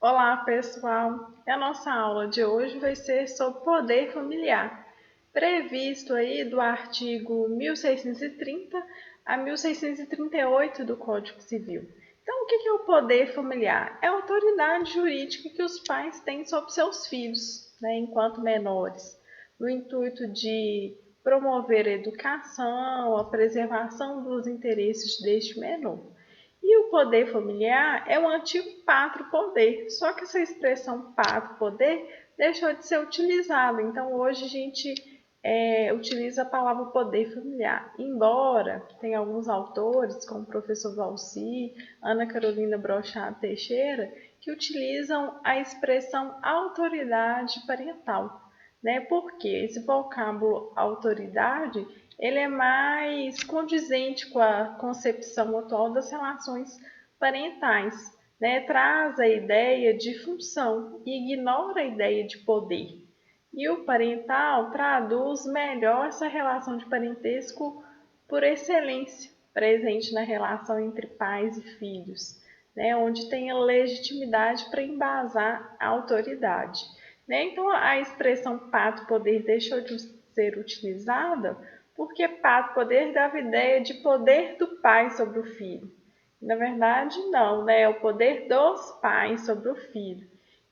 Olá, pessoal! A nossa aula de hoje vai ser sobre poder familiar, previsto aí do artigo 1630 a 1638 do Código Civil. Então, o que é o poder familiar? É a autoridade jurídica que os pais têm sobre seus filhos, né, enquanto menores, no intuito de promover a educação, a preservação dos interesses deste menor. E o poder familiar é o antigo pátrio-poder, só que essa expressão pátrio-poder deixou de ser utilizada. Então, hoje a gente utiliza a palavra poder familiar. Embora tem alguns autores, como o professor Valci, Ana Carolina Brochado Teixeira, que utilizam a expressão autoridade parental, né? Porque esse vocábulo autoridade ele é mais condizente com a concepção atual das relações parentais, né? Traz a ideia de função e ignora a ideia de poder. E o parental traduz melhor essa relação de parentesco por excelência, presente na relação entre pais e filhos, né? Onde tem a legitimidade para embasar a autoridade. Né? Então, a expressão pato-poder deixou de ser utilizada porque pato-poder dava ideia de poder do pai sobre o filho. Na verdade, não, né? É o poder dos pais sobre o filho.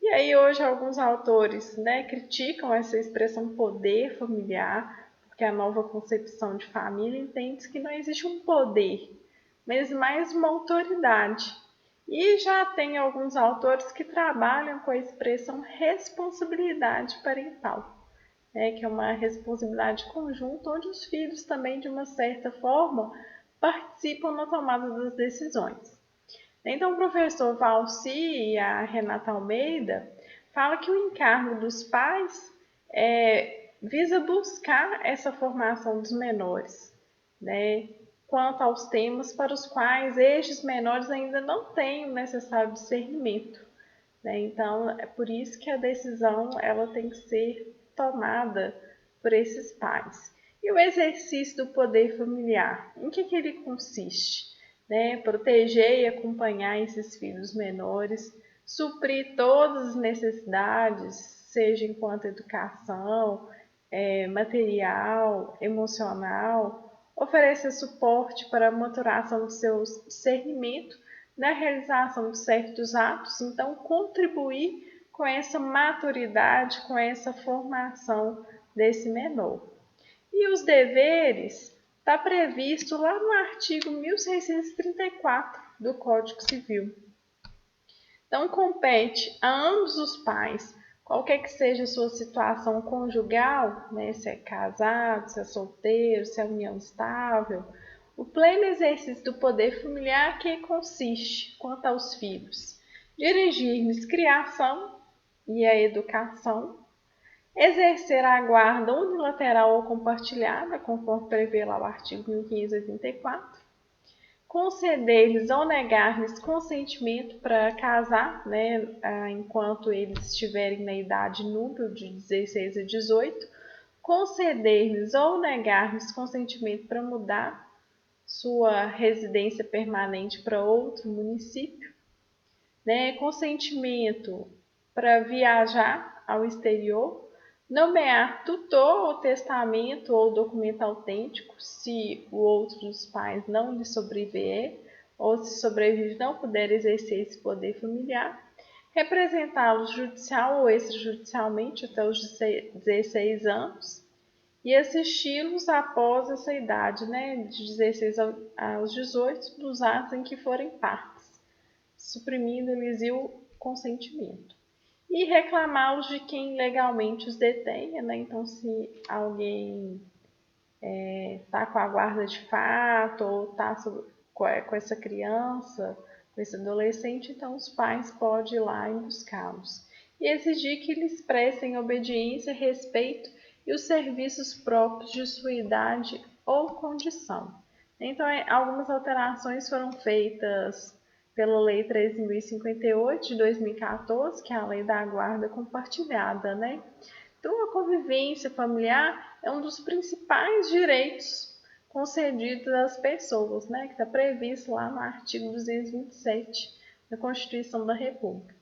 E aí hoje alguns autores, né, criticam essa expressão poder familiar, porque a nova concepção de família entende que não existe um poder, mas mais uma autoridade. E já tem alguns autores que trabalham com a expressão responsabilidade parental, né, que é uma responsabilidade conjunta, onde os filhos também, de uma certa forma, participam na tomada das decisões. Então, o professor Valci e a Renata Almeida fala que o encargo dos pais visa buscar essa formação dos menores, né? Quanto aos temas para os quais estes menores ainda não têm o necessário discernimento, né? Então, é por isso que a decisão ela tem que ser tomada por esses pais. E o exercício do poder familiar, em que ele consiste? Né? Proteger e acompanhar esses filhos menores, suprir todas as necessidades, seja enquanto educação, material, emocional, oferecer suporte para a maturação do seu discernimento na realização de certos atos, então contribuir com essa maturidade, com essa formação desse menor. E os deveres está previsto lá no artigo 1634 do Código Civil. Então compete a ambos os pais, qualquer que seja a sua situação conjugal, né, se é casado, se é solteiro, se é união estável, o pleno exercício do poder familiar que consiste, quanto aos filhos, dirigir-lhes criação e a educação, exercer a guarda unilateral ou compartilhada, conforme prevê lá o artigo 1584, conceder-lhes ou negar-lhes consentimento para casar, né, enquanto eles estiverem na idade núbil de 16 a 18, conceder-lhes ou negar-lhes consentimento para mudar sua residência permanente para outro município, né, consentimento para viajar ao exterior, nomear tutor ou testamento ou documento autêntico, se o outro dos pais não lhe sobreviver, ou se sobrevive não puder exercer esse poder familiar, representá-los judicial ou extrajudicialmente até os 16 anos e assisti-los após essa idade, né, de 16 aos 18, nos atos em que forem partes, suprimindo-lhes o consentimento. E reclamá-los de quem legalmente os detenha, né? Então, se alguém está com a guarda de fato ou está com essa criança, com esse adolescente, então os pais podem ir lá e buscá-los. E exigir que eles prestem obediência, respeito e os serviços próprios de sua idade ou condição. Então, algumas alterações foram feitas pela Lei 13.058 de 2014, que é a Lei da Guarda Compartilhada, né? Então, a convivência familiar é um dos principais direitos concedidos às pessoas, né? Que está previsto lá no artigo 227 da Constituição da República.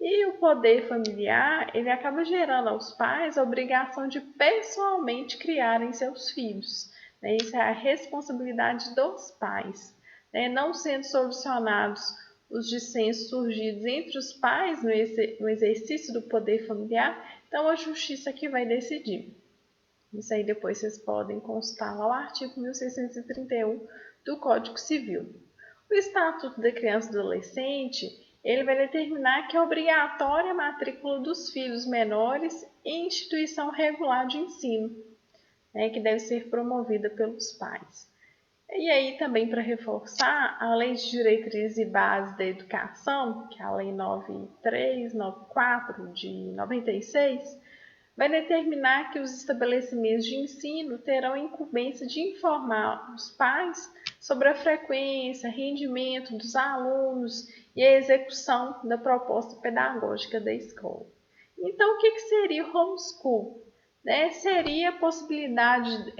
E o poder familiar, ele acaba gerando aos pais a obrigação de pessoalmente criarem seus filhos, né? Isso é a responsabilidade dos pais, né? Não sendo solucionados os dissensos surgidos entre os pais no exercício do poder familiar, então a justiça que vai decidir. Isso aí depois vocês podem consultar lá o artigo 1631 do Código Civil. O Estatuto da Criança e do Adolescente, ele vai determinar que é obrigatória a matrícula dos filhos menores em instituição regular de ensino, né, que deve ser promovida pelos pais. E aí também para reforçar, a Lei de Diretrizes e Bases da Educação, que é a Lei 9394 de 96, vai determinar que os estabelecimentos de ensino terão a incumbência de informar os pais sobre a frequência, rendimento dos alunos e a execução da proposta pedagógica da escola. Então, o que seria o homeschool? Né? Seria a possibilidade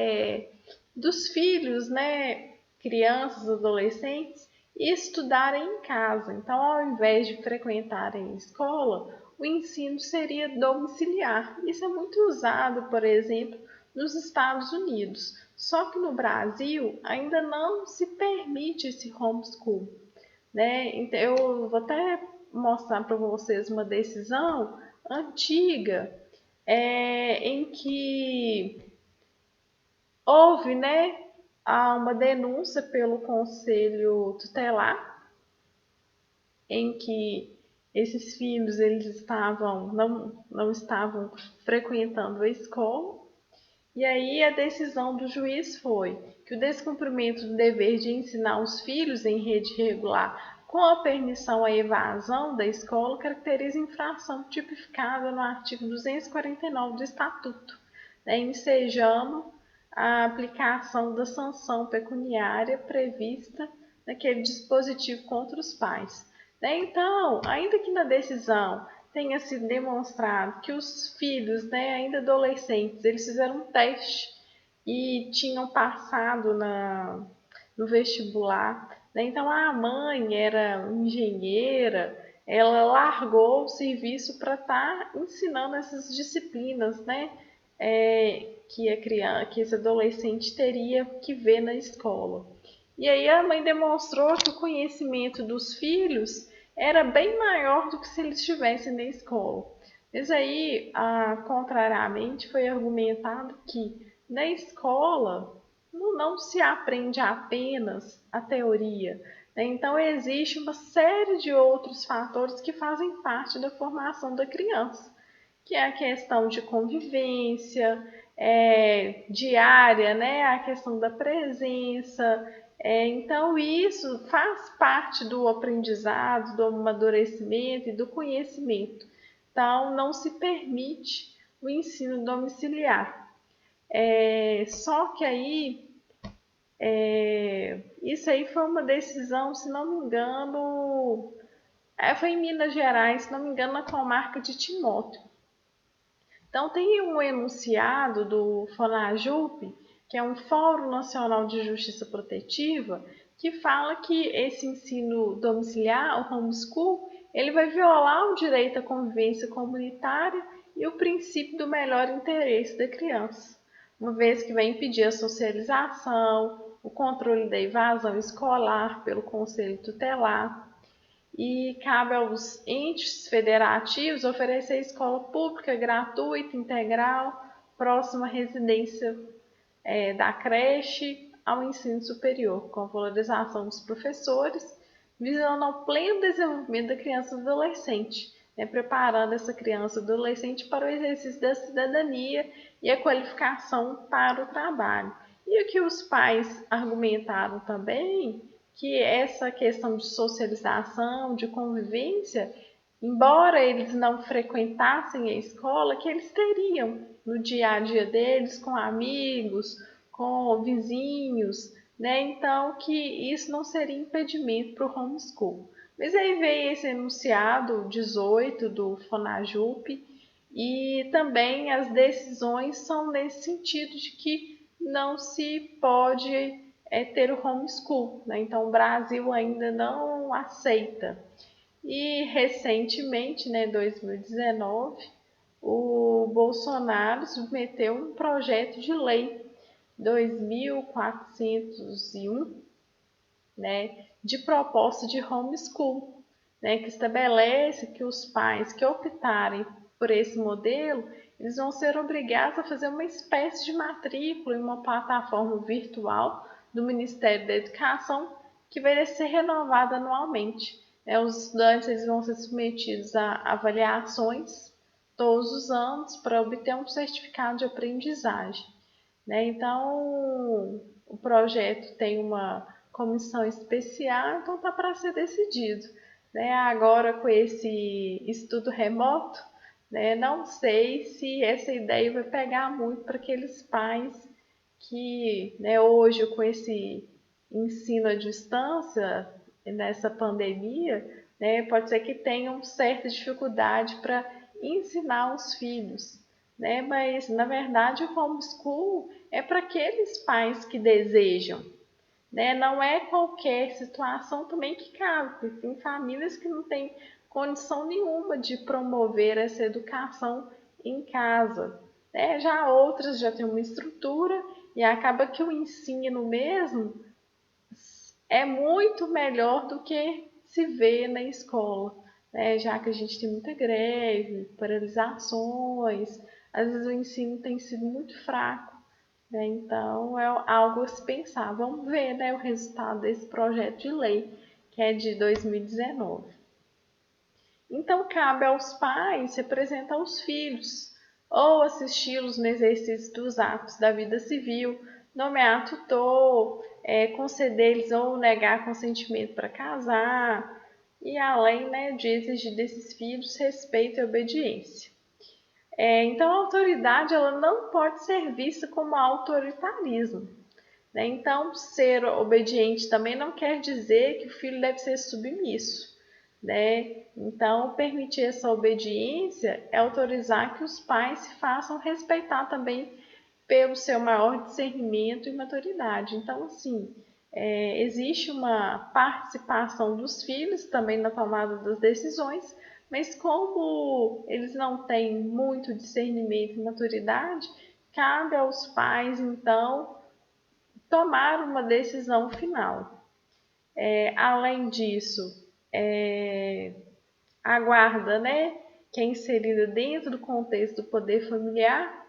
dos filhos, né, crianças, adolescentes, estudarem em casa. Então, ao invés de frequentarem a escola, o ensino seria domiciliar. Isso é muito usado, por exemplo, nos Estados Unidos. Só que no Brasil ainda não se permite esse homeschool, né? Então, eu vou até mostrar para vocês uma decisão antiga em que houve, né, uma denúncia pelo Conselho Tutelar em que esses filhos eles não estavam frequentando a escola, e aí a decisão do juiz foi que o descumprimento do dever de ensinar os filhos em rede regular com a permissão à evasão da escola caracteriza infração tipificada no artigo 249 do Estatuto, né, ensejando a aplicação da sanção pecuniária prevista naquele dispositivo contra os pais. Né? Então, ainda que na decisão tenha sido demonstrado que os filhos, né, ainda adolescentes, eles fizeram um teste e tinham passado no vestibular, né? Então a mãe era engenheira, ela largou o serviço para estar ensinando essas disciplinas, né? Que a criança, que esse adolescente teria que ver na escola. E aí a mãe demonstrou que o conhecimento dos filhos era bem maior do que se eles estivessem na escola. Mas aí, contrariamente, foi argumentado que na escola não se aprende apenas a teoria, né? Então existe uma série de outros fatores que fazem parte da formação da criança, que é a questão de convivência diária, né? A questão da presença. Então, isso faz parte do aprendizado, do amadurecimento e do conhecimento. Então, não se permite o ensino domiciliar. Só que aí, isso aí foi uma decisão, se não me engano, foi em Minas Gerais, se não me engano, na comarca de Timóteo. Então, tem um enunciado do FONAJUP, que é um Fórum Nacional de Justiça Protetiva, que fala que esse ensino domiciliar, o homeschool, ele vai violar o direito à convivência comunitária e o princípio do melhor interesse da criança, uma vez que vai impedir a socialização, o controle da evasão escolar pelo Conselho Tutelar, e cabe aos entes federativos oferecer escola pública gratuita, integral, próxima à residência da creche ao ensino superior, com a valorização dos professores, visando ao pleno desenvolvimento da criança e do adolescente, né, preparando essa criança e adolescente para o exercício da cidadania e a qualificação para o trabalho. E o que os pais argumentaram também, que essa questão de socialização, de convivência, embora eles não frequentassem a escola, que eles teriam no dia a dia deles, com amigos, com vizinhos, né? Então, que isso não seria impedimento para o homeschool. Mas aí veio esse enunciado 18 do FONAJUP e também as decisões são nesse sentido de que não se pode ter o homeschool, né? Então, o Brasil ainda não aceita. E recentemente, né, 2019, o Bolsonaro submeteu um projeto de lei 2401, né, de proposta de homeschool, né, que estabelece que os pais que optarem por esse modelo, eles vão ser obrigados a fazer uma espécie de matrícula em uma plataforma virtual do Ministério da Educação que vai ser renovada anualmente. Os estudantes eles vão ser submetidos a avaliações todos os anos para obter um certificado de aprendizagem. Então, o projeto tem uma comissão especial, então está para ser decidido. Agora, com esse estudo remoto, não sei se essa ideia vai pegar muito para aqueles pais que, hoje, com esse ensino à distância, nessa pandemia, pode ser que tenham certa dificuldade para ensinar os filhos. Mas, na verdade, o homeschool é para aqueles pais que desejam. Não é qualquer situação também que cabe, porque tem famílias que não têm condição nenhuma de promover essa educação em casa. Já outras já têm uma estrutura e acaba que o ensino mesmo é muito melhor do que se vê na escola, já que a gente tem muita greve, paralisações, às vezes o ensino tem sido muito fraco. Então, é algo a se pensar. Vamos ver, o resultado desse projeto de lei, que é de 2019. Então, cabe aos pais representar os filhos, ou assisti-los no exercício dos atos da vida civil, nomear tutor, conceder-lhes ou negar consentimento para casar, e além, de exigir desses filhos respeito e obediência. Então, a autoridade ela não pode ser vista como autoritarismo. Então, ser obediente também não quer dizer que o filho deve ser submisso. Então, permitir essa obediência é autorizar que os pais se façam respeitar também pelo seu maior discernimento e maturidade. Então, assim, existe uma participação dos filhos também na tomada das decisões, mas como eles não têm muito discernimento e maturidade, cabe aos pais, então, tomar uma decisão final. Além disso, a guarda, que é inserida dentro do contexto do poder familiar,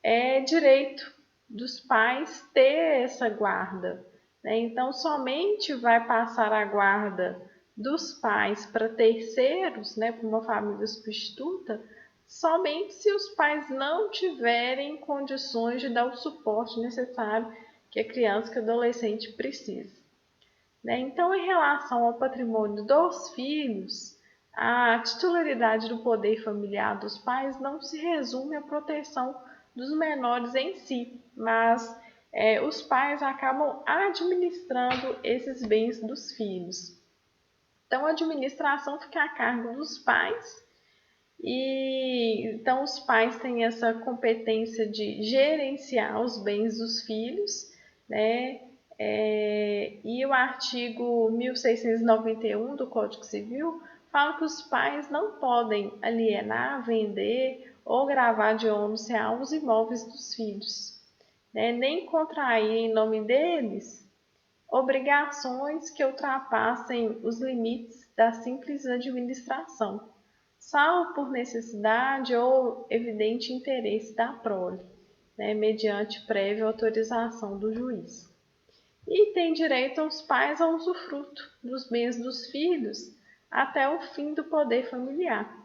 é direito dos pais ter essa guarda. Então, somente vai passar a guarda dos pais para terceiros, para uma família substituta, somente se os pais não tiverem condições de dar o suporte necessário que a criança, que o adolescente precisa. Então, em relação ao patrimônio dos filhos, a titularidade do poder familiar dos pais não se resume à proteção dos menores em si, mas os pais acabam administrando esses bens dos filhos. Então, a administração fica a cargo dos pais, e então os pais têm essa competência de gerenciar os bens dos filhos, e o artigo 1691 do Código Civil fala que os pais não podem alienar, vender ou gravar de ônus real os imóveis dos filhos, nem contrair em nome deles obrigações que ultrapassem os limites da simples administração, salvo por necessidade ou evidente interesse da prole, mediante prévia autorização do juiz. E tem direito aos pais ao usufruto dos bens dos filhos até o fim do poder familiar.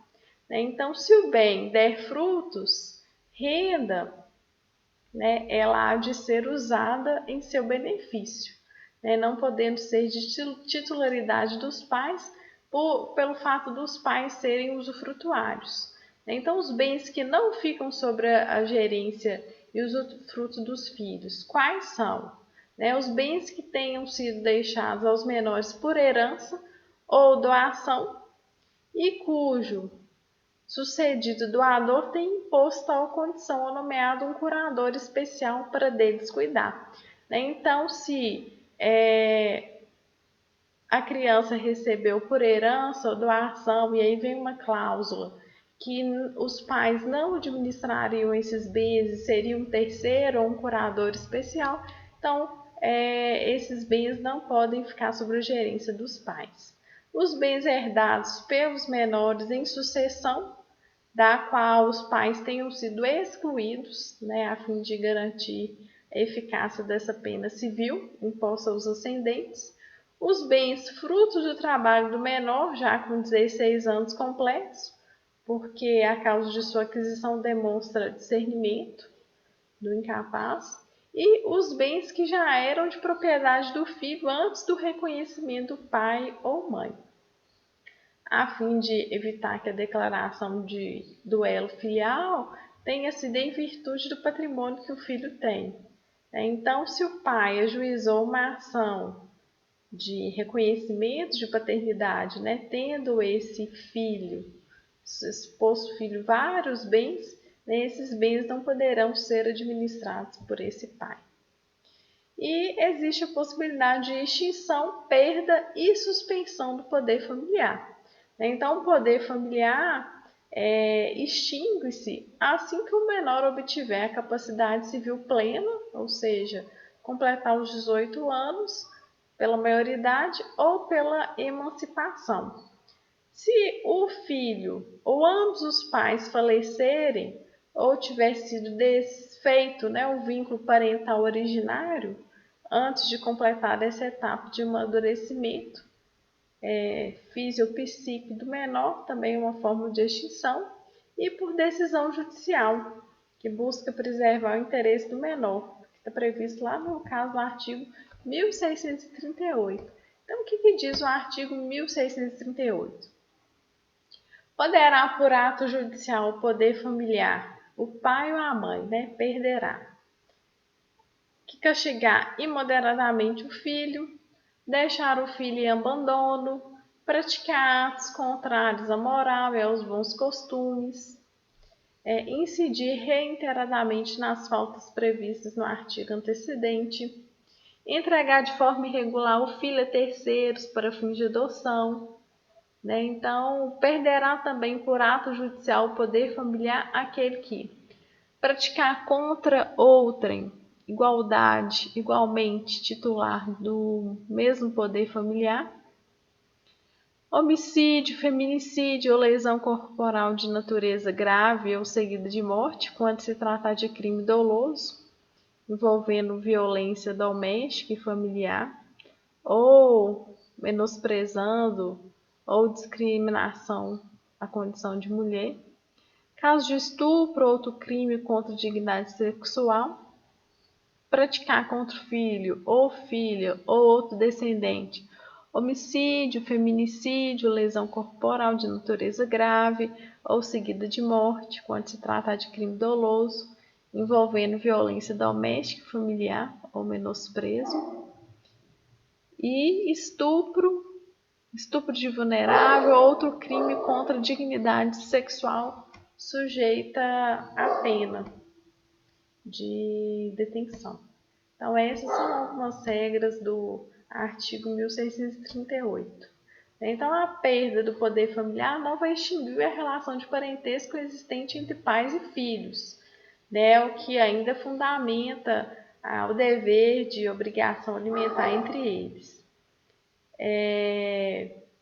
Então, se o bem der frutos, renda, ela há de ser usada em seu benefício, não podendo ser de titularidade dos pais pelo fato dos pais serem usufrutuários. Então, os bens que não ficam sobre a gerência e usufruto dos filhos, quais são? Os bens que tenham sido deixados aos menores por herança ou doação e cujo sucedido doador tem imposto tal condição ou nomeado um curador especial para deles cuidar. Então, se a criança recebeu por herança ou doação, e aí vem uma cláusula que os pais não administrariam esses bens e seria um terceiro ou um curador especial, então esses bens não podem ficar sob a gerência dos pais. Os bens herdados pelos menores em sucessão, da qual os pais tenham sido excluídos, né, a fim de garantir a eficácia dessa pena civil imposta aos ascendentes. Os bens frutos do trabalho do menor, já com 16 anos completos, porque a causa de sua aquisição demonstra discernimento do incapaz, e os bens que já eram de propriedade do filho antes do reconhecimento do pai ou mãe, a fim de evitar que a declaração de duelo filial tenha sido em virtude do patrimônio que o filho tem. Então, se o pai ajuizou uma ação de reconhecimento de paternidade, né, tendo esse filho, exposto filho vários bens, né, esses bens não poderão ser administrados por esse pai. E existe a possibilidade de extinção, perda e suspensão do poder familiar. Então, o poder familiar extingue-se assim que o menor obtiver a capacidade civil plena, ou seja, completar os 18 anos, pela maioridade ou pela emancipação. Se o filho ou ambos os pais falecerem ou tiver sido desfeito, né, o vínculo parental originário, antes de completar essa etapa de amadurecimento fisiopsíquico do menor, também uma forma de extinção, e por decisão judicial, que busca preservar o interesse do menor, que está previsto lá no caso do artigo 1638. Então, o que diz o artigo 1638? Poderá, por ato judicial, o poder familiar, o pai ou a mãe, né, perderá, que castigar imoderadamente o filho, deixar o filho em abandono, praticar atos contrários à moral e aos bons costumes, incidir reiteradamente nas faltas previstas no artigo antecedente, entregar de forma irregular o filho a terceiros para fins de adoção, né? Então, perderá também por ato judicial o poder familiar aquele que praticar contra outrem igualdade, igualmente titular do mesmo poder familiar, homicídio, feminicídio ou lesão corporal de natureza grave ou seguida de morte, quando se tratar de crime doloso, envolvendo violência doméstica e familiar, ou menosprezando ou discriminação à condição de mulher, caso de estupro ou outro crime contra a dignidade sexual, praticar contra o filho ou filha ou outro descendente, homicídio, feminicídio, lesão corporal de natureza grave ou seguida de morte, quando se trata de crime doloso, envolvendo violência doméstica, familiar ou menosprezo, e estupro de vulnerável ou outro crime contra a dignidade sexual sujeita à pena de detenção. Então, essas são algumas regras do artigo 1638. Então, a perda do poder familiar não vai extinguir a relação de parentesco existente entre pais e filhos, né? O que ainda fundamenta o dever de obrigação alimentar entre eles.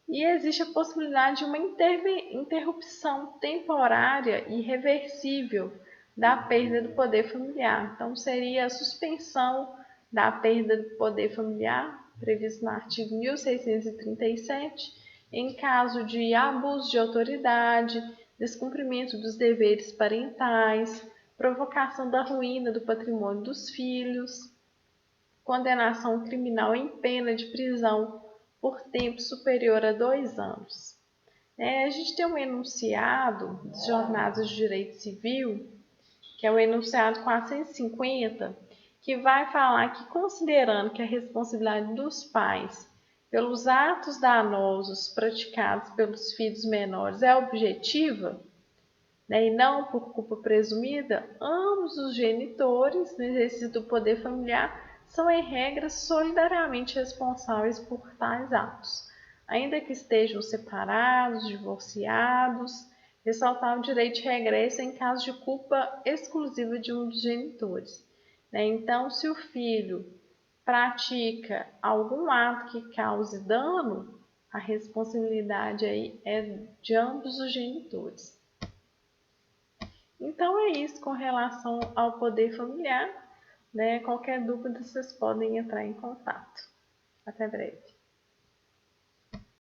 E existe a possibilidade de uma interrupção temporária e reversível da perda do poder familiar. Então, seria a suspensão da perda do poder familiar, previsto no artigo 1637, em caso de abuso de autoridade, descumprimento dos deveres parentais, provocação da ruína do patrimônio dos filhos, condenação criminal em pena de prisão por tempo superior a 2 anos. A gente tem um enunciado dos Jornadas de Direito Civil, que é o enunciado 450, que vai falar que, considerando que a responsabilidade dos pais pelos atos danosos praticados pelos filhos menores é objetiva, e não por culpa presumida, ambos os genitores, no exercício do poder familiar, são, em regra, solidariamente responsáveis por tais atos, ainda que estejam separados, divorciados, ressaltar o direito de regresso em caso de culpa exclusiva de um dos genitores. Então, se o filho pratica algum ato que cause dano, a responsabilidade aí é de ambos os genitores. Então é isso com relação ao poder familiar. Qualquer dúvida vocês podem entrar em contato. Até breve.